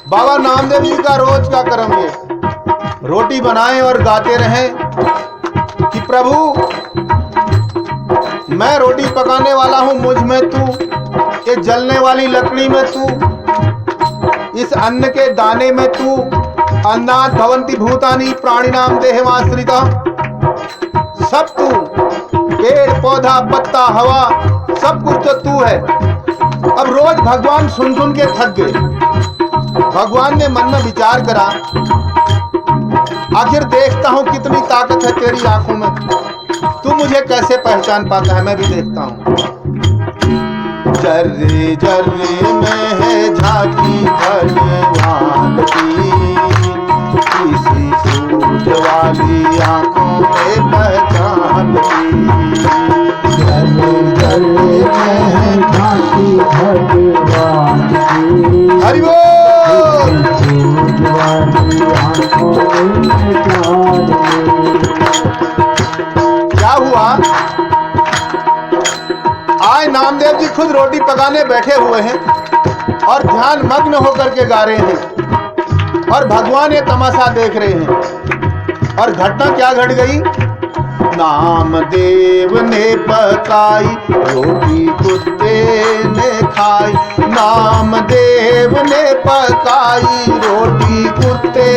बाबा नामदेव जी का रोज का कर्म है, रोटी बनाएं और गाते रहें कि प्रभु मैं रोटी पकाने वाला हूं, मुझ में तू, ये जलने वाली लकड़ी में तू, इस अन्न के दाने में तू, अन्नात् भवन्ति भूतानि प्राणिनाम देहमाश्रिता, सब तू, पेड़ पौधा पत्ता हवा सब कुछ तो तू है। अब रोज भगवान सुन सुन के थक गए। भगवान ने मन में विचार करा, आखिर देखता हूं कितनी ताकत है तेरी आंखों में, तू मुझे कैसे पहचान पाता है, मैं भी देखता हूं। जर्रे जर्रे में है झांकी भगवान की, किसी सूझ वाली आंखों में पहचान की। जर्रे जर्रे में है झांकी भगवान की, हरि बोल। क्या हुआ? आज नामदेव जी खुद रोटी पकाने बैठे हुए हैं और ध्यान मग्न होकर के गा रहे हैं और भगवान ये तमाशा देख रहे हैं। और घटना क्या घट गई? नामदेव ने पकाई रोटी कुत्ते ने खाई, नामदेव ने पकाई रोटी कुत्ते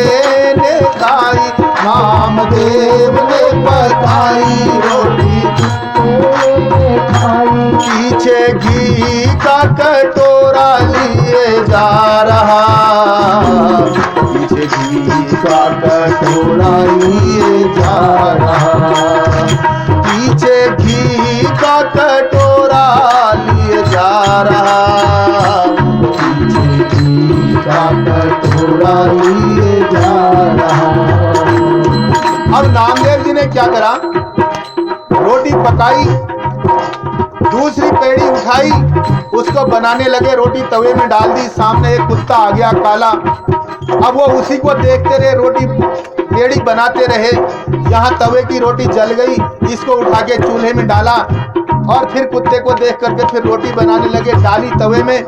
ने खाई, नामदेव ने पकाई रोटी कुत्ते ने खाई। पीछे घी का कटोरा लिए जा रहा, पीछे घी का कटोरा लिए जा रहा, पीछे घी का कटोरा लिए जा रहा, पीछे घी का कटोरा लिए जा रहा। अब नामदेव जी ने क्या करा? रोटी पकाई, दूसरी पेड़ी उठाई, उसको बनाने लगे, रोटी तवे में डाल दी, सामने एक कुत्ता आ गया काला। अब वो उसी को देखते रहे, रोटी पेड़ी बनाते रहे, यहाँ तवे की रोटी जल गई, इसको उठा के चूल्हे में डाला और फिर कुत्ते को देख करके फिर रोटी बनाने लगे, डाली तवे में,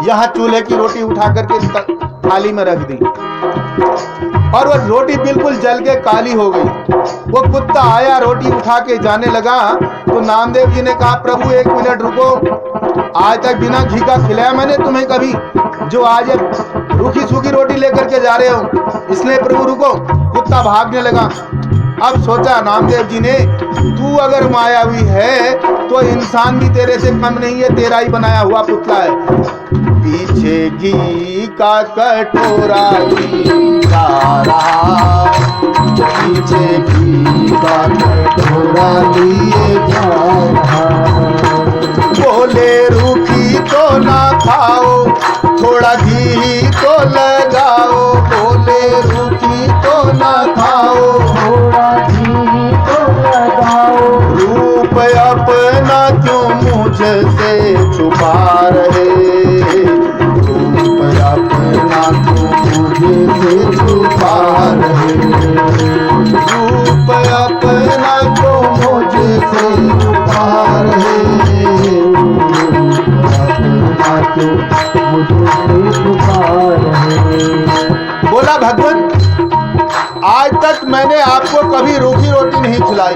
यहाँ चूल्हे की रोटी उठा करके थाली में रख दी और वो रोटी बिल्कुल जल के काली हो गई। वो कुत्ता आया, रोटी उठा के जाने लगा तो नामदेव जी ने कहा, प्रभु एक मिनट रुको, आज तक बिना घी का खिलाया मैंने तुम्हें कभी, जो आज रूखी सूखी रोटी लेकर के जा रहे हो, इसलिए प्रभु रुको। कुत्ता भागने लगा। अब सोचा नामदेव जी ने, तू अगर मायावी है तो इंसान भी तेरे से कम नहीं है, तेरा ही बनाया हुआ पुतला है। पीछे घी का कटोरा जा रहा, पीछे घी का कटोरा लिए जा रहा। बोले रूखी तो ना खाओ, थोड़ा घी तो लगाओ, बोले रूखी तो ना खाओ, थोड़ा घी तो लगाओ। रूप अपना क्यों मुझसे छुपा रहे, रूप अपना क्यों मुझसे छुपा रहे, रूप अपना क्यों मुझसे छुपा रहे, अपना क्यों मुझसे छुपा रहे। बोला भगवान, आज तक मैंने आपको कभी रूखी रोटी नहीं खिलाई,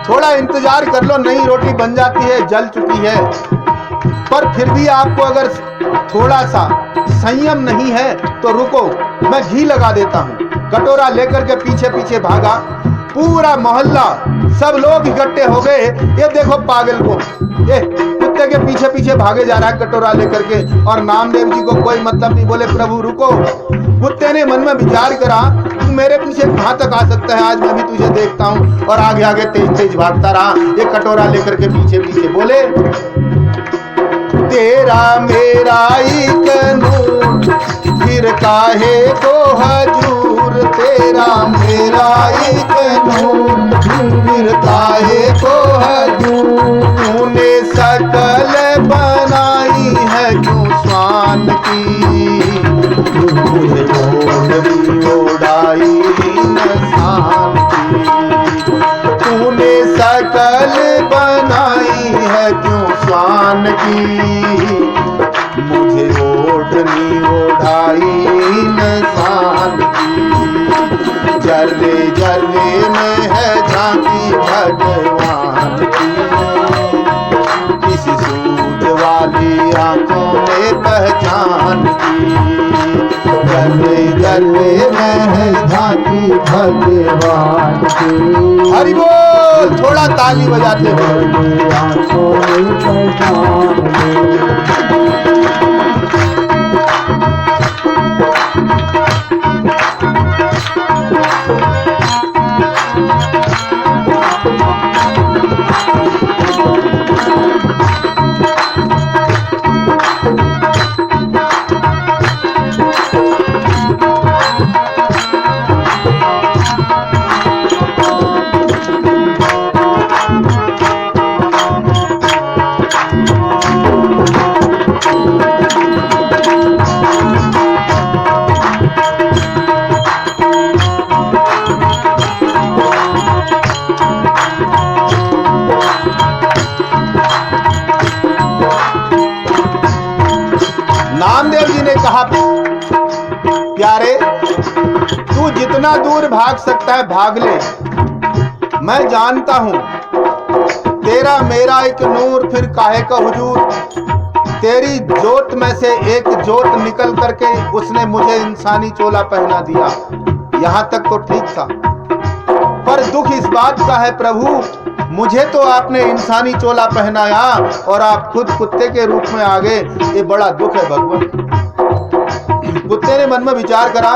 थोड़ा इंतजार कर लो, नई रोटी बन जाती है, जल चुकी है, पर फिर भी आपको अगर थोड़ा सा संयम नहीं है तो रुको, मैं घी लगा देता हूँ। कटोरा लेकर के पीछे पीछे भागा, पूरा मोहल्ला सब लोग इकट्ठे हो गए, ये देखो पागल को, ये कुत्ते के पीछे पीछे भागे जा रहा है कटोरा लेकर के, और नामदेव जी को कोई मतलब नहीं। बोले प्रभु रुको। कुत्ते ने मन में विचार करा, तू मेरे पीछे कहाँ तक आ सकता है, आज मैं भी तुझे देखता हूँ, और आगे आगे तेज तेज भागता रहा, ये कटोरा लेकर के पीछे पीछे। बोले तेरा मेरा एक नूर, फिर काहे को हजूर, तेरा मेरा एक नूर, फिर काहे को हजूर, तूने सकल बनाई है क्यों स्वामी। इंसान की, मुझे ओढ़नी ओढ़ाई इंसान की। तूने शकल बनाई है क्यों स्वान की, मुझे ओढ़नी ओढ़ाई इंसान की। जर्रे जर्रे में है झांकी भगवान की, किसी सूझ वाली आंखों में पहचान की। जर्रे जर्रे में है झांकी भगवान की। हरि बोल, थोड़ा ताली बजाते हुए। आंखों में पहचान नामदेव जी ने कहा, प्यारे तू जितना दूर भाग सकता है भाग ले, मैं जानता हूं तेरा मेरा एक नूर फिर काहे का हुजूर। तेरी जोत में से एक जोत निकल करके उसने मुझे इंसानी चोला पहना दिया, यहां तक तो ठीक था। पर दुख इस बात का है प्रभु, मुझे तो आपने इंसानी चोला पहनाया और आप खुद कुत्ते के रूप में आ गए, ये बड़ा दुख है भगवान। कुत्ते ने मन में विचार करा,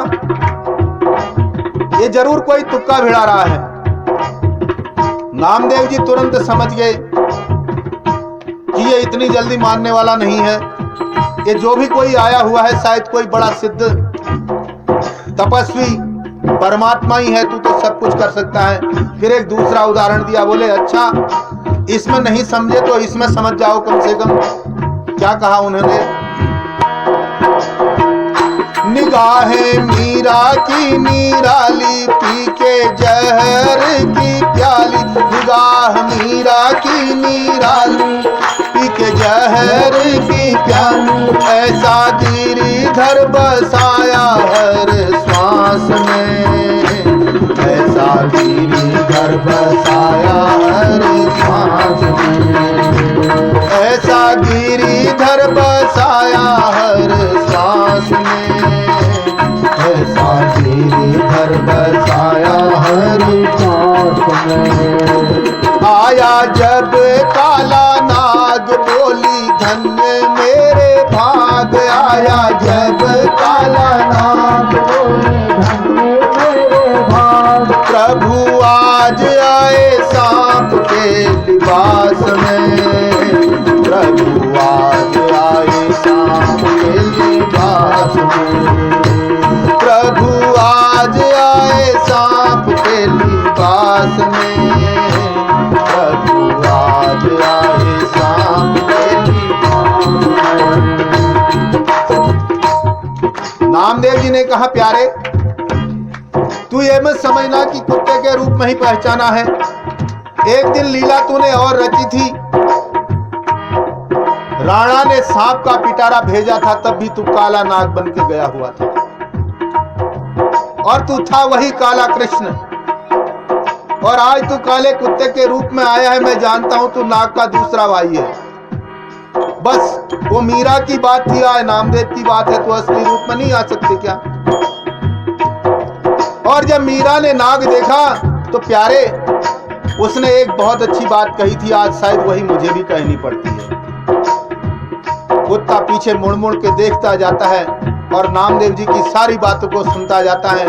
ये जरूर कोई तुक्का भिड़ा रहा है। नामदेव जी तुरंत समझ गए कि ये इतनी जल्दी मानने वाला नहीं है, ये जो भी कोई आया हुआ है शायद कोई बड़ा सिद्ध तपस्वी परमात्मा ही है, तू तो सब कुछ कर सकता है। फिर एक दूसरा उदाहरण दिया, बोले अच्छा इसमें नहीं समझे तो इसमें समझ जाओ कम से कम। क्या कहा उन्होंने, निगाहें मीरा की निराली पी के जहर की प्याली, निगाह मीरा की निराली पी के जहर की प्याली। ऐसा गिरिधर बसाया हर श्वास में, ऐसा गिरिधर बसाया हर श्वास में, ऐसा गिरिधर बसाया हर श्वास में, ऐसा गिरिधर बसाया हर श्वास में। आया जब काला नाग बोली धन्य मेरे भाग, आया जब काला नाग बोली धन्य मेरे भाग। प्रभु आज आए सांप के लिबास में, प्रभु आज आए सांप के लिबास में, प्रभु आज आए सांप के लिबास में, प्रभु आज आए सांप के लिबास में। नामदेव जी ने कहा, प्यारे तू ये मत समझना कि कुत्ते के रूप में ही पहचाना है। एक दिन लीला तूने और रची थी, राणा ने सांप का पिटारा भेजा था, तब भी तू काला नाग बन के गया हुआ था, और तू था वही काला कृष्ण। और आज तू काले कुत्ते के रूप में आया है, मैं जानता हूं तू नाग का दूसरा भाई है। बस वो मीरा की बात थी, आज नामदेव की बात है, तो असली रूप में नहीं आ सकते क्या? और जब मीरा ने नाग देखा तो प्यारे उसने एक बहुत अच्छी बात कही थी, आज शायद वही मुझे भी कहनी पड़ती है। कुत्ता पीछे मुड़ मुड़ के देखता जाता है और नामदेव जी की सारी बातों को सुनता जाता है।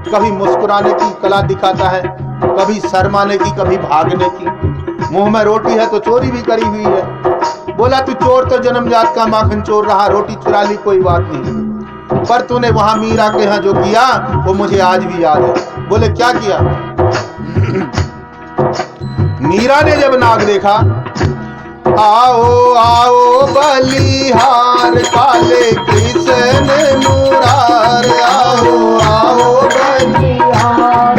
कभी मुस्कुराने की कला दिखाता है, कभी शर्माने की, कभी भागने की। मुंह में रोटी है तो चोरी भी करी हुई है। बोला तू चोर तो जन्मजात का माखन चोर रहा, रोटी चुरा ली कोई बात नहीं, पर तूने वहां मीरा के यहाँ जो किया वो मुझे आज भी याद है। बोले क्या किया? मीरा ने जब नाग देखा आओ आओ बलिहार काले कृष्ण मुरार, आओ आओ बलिहार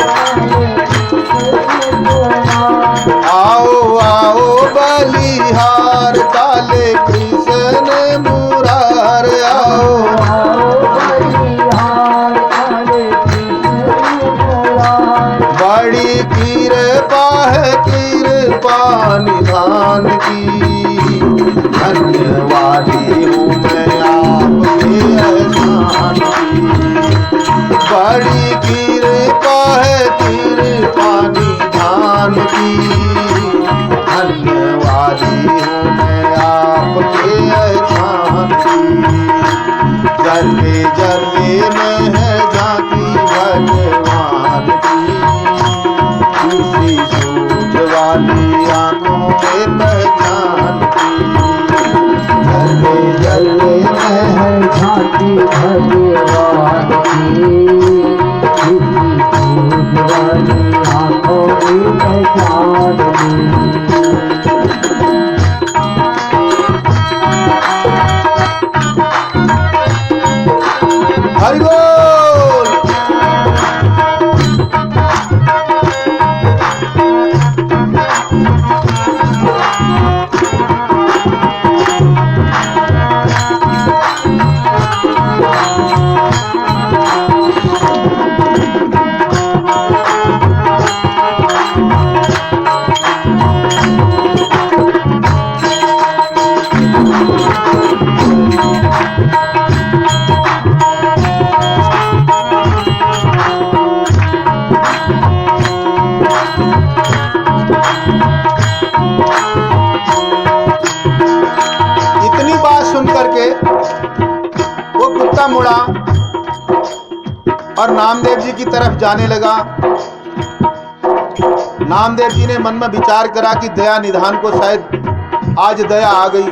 आओ आओ बलिहार काले कृष्ण मुरार, आओ बड़ी कृपा है कृपा निधान की, धन्यवादी हूँ मैं आपके एहसान की। बड़ी कृपा है कृपा निधान की, धन्यवादी हूँ मैं आपके एहसान की। जर्रे जर्रे में है झांकी भगवान की, किसी सूझ वाली आंखों में पहचान की। जर्रे जर्रे में है झांकी भगवान की, किसी सूझ वाली आंखों की पहचान की। हरि बोल। इतनी बात सुन करके वो कुत्ता मुड़ा और नामदेव जी की तरफ जाने लगा। नामदेव जी ने मन में विचार करा कि दया निधान को शायद आज दया आ गई,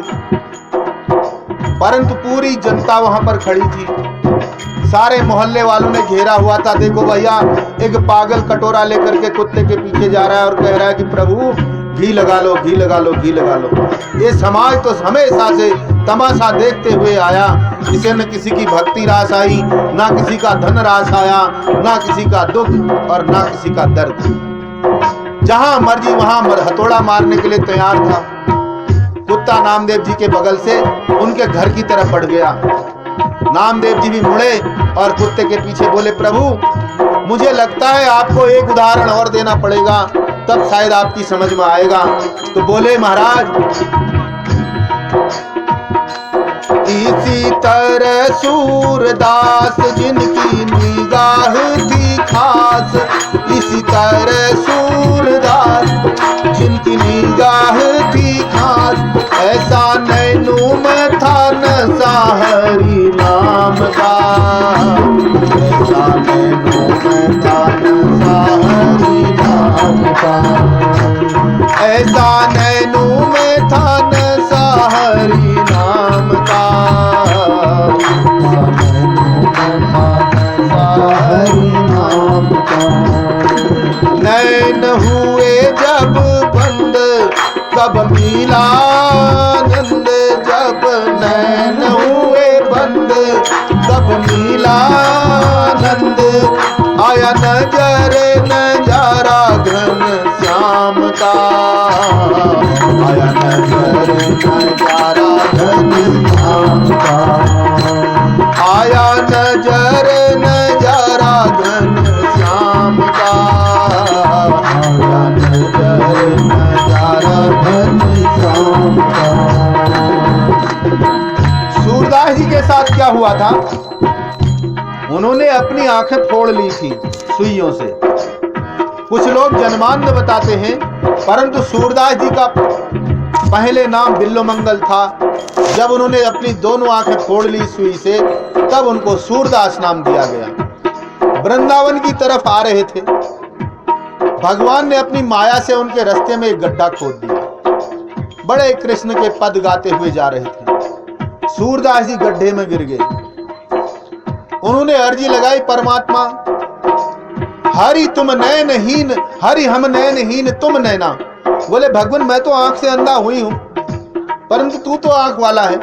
परंतु पूरी जनता वहां पर खड़ी थी। सारे मोहल्ले वालों ने घेरा हुआ था। देखो भैया, एक पागल कटोरा लेकर के कुत्ते के पीछे जा रहा है और कह रहा है कि प्रभु घी लगा लो, घी लगा लो, घी लगा लो। ये समाज तो हमेशा से तमाशा देखते हुए आया। इसे न किसी की भक्ति रास आई, ना किसी का धन रास आया, ना किसी का दुख और ना किसी का दर्द। जहां मर्जी वहां हथौड़ा मारने के लिए तैयार था। कुत्ता नामदेव जी के बगल से उनके घर की तरफ बढ़ गया। नामदेव जी भी मुड़े और कुत्ते के पीछे बोले, प्रभु मुझे लगता है आपको एक उदाहरण और देना पड़ेगा, तब शायद आपकी समझ में आएगा। तो बोले, महाराज इसी तरह सूरदास जिनकी निगाह थी खास, इसी तरह सूरदास जिनकी निगाह थी खास, ऐसा नैनों में था नशा हरि नाम का, ऐसा नैनों में था नशा हरि नाम का, ऐसा नैनों में था नशा हरि नाम का, हरि नाम का। नैन हुए जब बंद कब मिला आनंद, जब नैन हुए बंद कब मिला आनंद, आया नजर नजारा घन श्याम का, आया नजर नजारा घन श्याम का, आया नजर नजारा घन श्याम का, आया नजर नजारा घन श्याम का। सूरदास जी के साथ क्या हुआ था? उन्होंने अपनी आंखें फोड़ ली थी सुइयों से। कुछ लोग जन्मांध बताते हैं, परंतु सूरदास जी का पहले नाम बिल्लोमंगल था। जब उन्होंने अपनी दोनों आंखें फोड़ ली सुई से, तब उनको सूरदास नाम दिया गया। वृंदावन की तरफ आ रहे थे, भगवान ने अपनी माया से उनके रास्ते में एक गड्ढा खोद दिया। बड़े कृष्ण के पद गाते हुए जा रहे थे। सूरदास जी गड्ढे में गिर गए। उन्होंने अर्जी लगाई, परमात्मा हरि तुम नैनहीन, हरि हम नैनहीन तुम नैना। बोले भगवान मैं तो आंख से अंधा हुई हूं, परंतु तू तो आंख वाला है,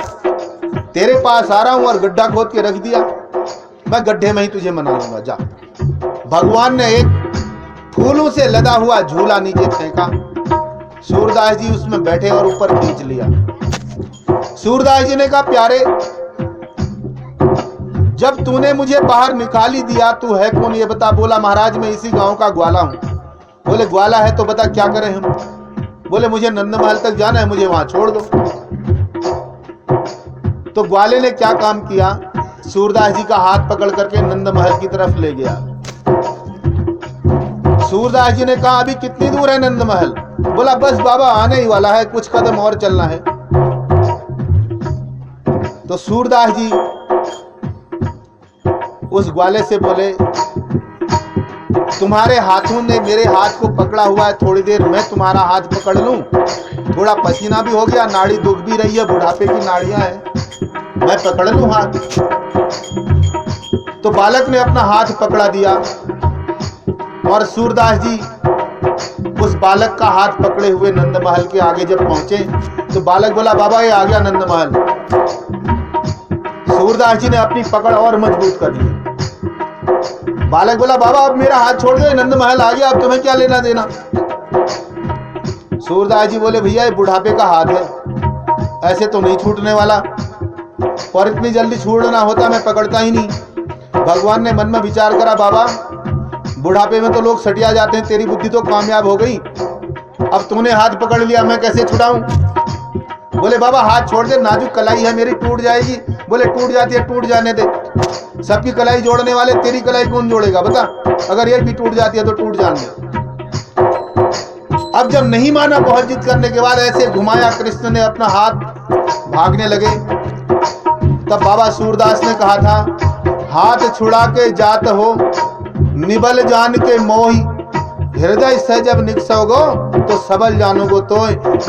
तेरे पास आ रहा हूं और गड्ढा खोद के रख दिया, मैं गड्ढे में ही तुझे मना लूंगा, जा। भगवान ने एक फूलों से लदा हुआ झूला नीचे फेंका, सूरदास जी उसमें बैठे और ऊपर खींच लिया। सूरदास जी ने कहा, प्यारे, जब तूने मुझे बाहर निकाल ही दिया, तू है कौन ये बता। बोला, महाराज मैं इसी गांव का ग्वाला हूं। बोले, ग्वाला है तो बता क्या करें हम। बोले, मुझे नंदमहल तक जाना है, मुझे वहां छोड़ दो। तो ग्वाले ने क्या काम किया, सूरदास जी का हाथ पकड़ करके नंदमहल की तरफ ले गया। सूरदास जी ने कहा, अभी कितनी दूर है नंदमहल। बोला, बस बाबा आने ही वाला है, कुछ कदम और चलना है। तो सूरदास जी उस ग्वाले से बोले, तुम्हारे हाथों ने मेरे हाथ को पकड़ा हुआ है, थोड़ी देर मैं तुम्हारा हाथ पकड़ लूं, थोड़ा पसीना भी हो गया, नाड़ी दुख भी रही है, बुढ़ापे की नाड़ियां हैं, मैं पकड़ लूं हाथ। तो बालक ने अपना हाथ पकड़ा दिया और सूरदास जी उस बालक का हाथ पकड़े हुए नंदमहल के आगे जब पहुंचे तो बालक बोला, बाबा ये आ गया नंदमहल। सूरदास जी ने अपनी पकड़ और मजबूत कर ली। बालक बोला, बाबा अब मेरा हाथ छोड़ दो, नंदमहल आ गया, अब तुम्हें क्या लेना देना। सूरदास जी बोले, भैया ये बुढ़ापे का हाथ है, ऐसे तो नहीं छूटने वाला, और इतनी जल्दी छूटना होता मैं पकड़ता ही नहीं। भगवान ने मन में विचार करा, बाबा बुढ़ापे में तो लोग सटिया जाते हैं, तेरी बुद्धि तो कामयाब हो गई, अब तूने हाथ पकड़ लिया, मैं कैसे छुड़ाऊं। बोले, बाबा हाथ छोड़ दे, नाजुक कलाई है मेरी, टूट जाएगी। बोले, टूट जाती है, टूट जाने दे, सबकी कलाई जोड़ने वाले तेरी कलाई कौन जोड़ेगा बता, अगर ये भी टूट जाती है तो टूट जाने दे। अब जब नहीं माना, बहुत जिद करने के बाद ऐसे घुमाया कृष्ण ने अपना हाथ, भागने लगे। तब बाबा सूरदास ने कहा था, हाथ छुड़ा के जात हो निबल जान के मोही, हृदय से जब निकसोगो तो सबल जानोगो तो।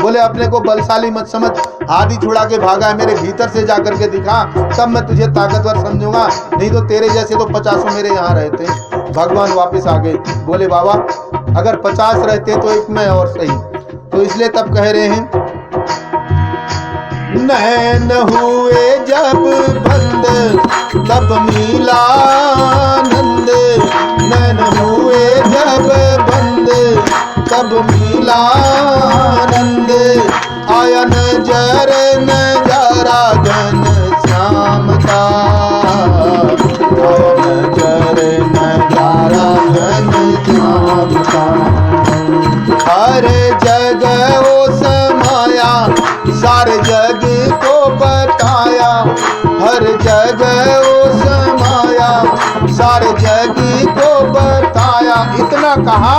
बोले, अपने को बलशाली मत समझ, हाथ ही छुड़ा के भागा है, मेरे भीतर से जाकर के दिखा, तब मैं तुझे ताकतवर समझूंगा, नहीं तो तेरे जैसे तो 50 मेरे यहाँ रहते। भगवान वापस आ गए। बोले, बाबा अगर 50 रहते तो एक में और सही, तो इसलिए तब कह रहे हैं, नैन हुए जब बंद तब मिलानंद, नैन हुए जब बंद तब मिलानंद, आया नजर नजारा घन श्याम का, आया नजर नजारा घन श्याम का, हर जगह वो समाया, सारे जग को बताया, हर जगह वो समाया, सारे जग को बताया। इतना कहा,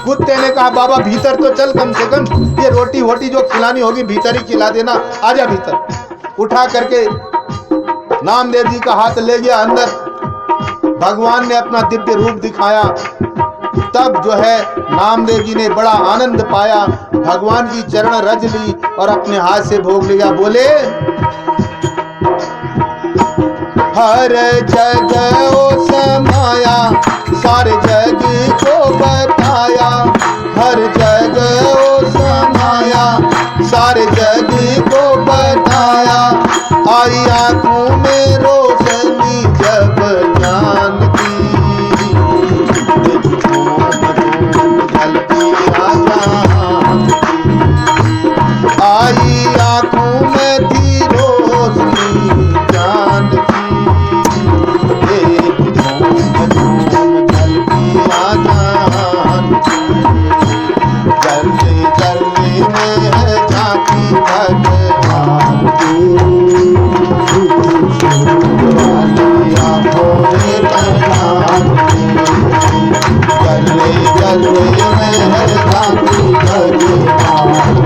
कुत्ते ने कहा, बाबा भीतर तो चल, कम से कम ये रोटी वोटी जो खिलानी होगी भीतर ही खिला देना, आजा भीतर। उठा करके नामदेव जी का हाथ ले गया अंदर, भगवान ने अपना दिव्य रूप दिखाया। तब जो है नामदेव जी ने बड़ा आनंद पाया, भगवान की चरण रज ली और अपने हाथ से भोग लिया। बोले, हर जगह वो समाया, सारे जग को बताया, हर जगह वो समाया, सारे जग को बताया, आई आंखों में रोशनी जब ज्ञान की, आई आंखों में थी रोशनी ज्ञान की, एक झूम झूम झलकी आजान की, चलते चलने में है झांकी भगवान की, आंखों में पहचान की, चलने चलने में है झांकी भगवान की,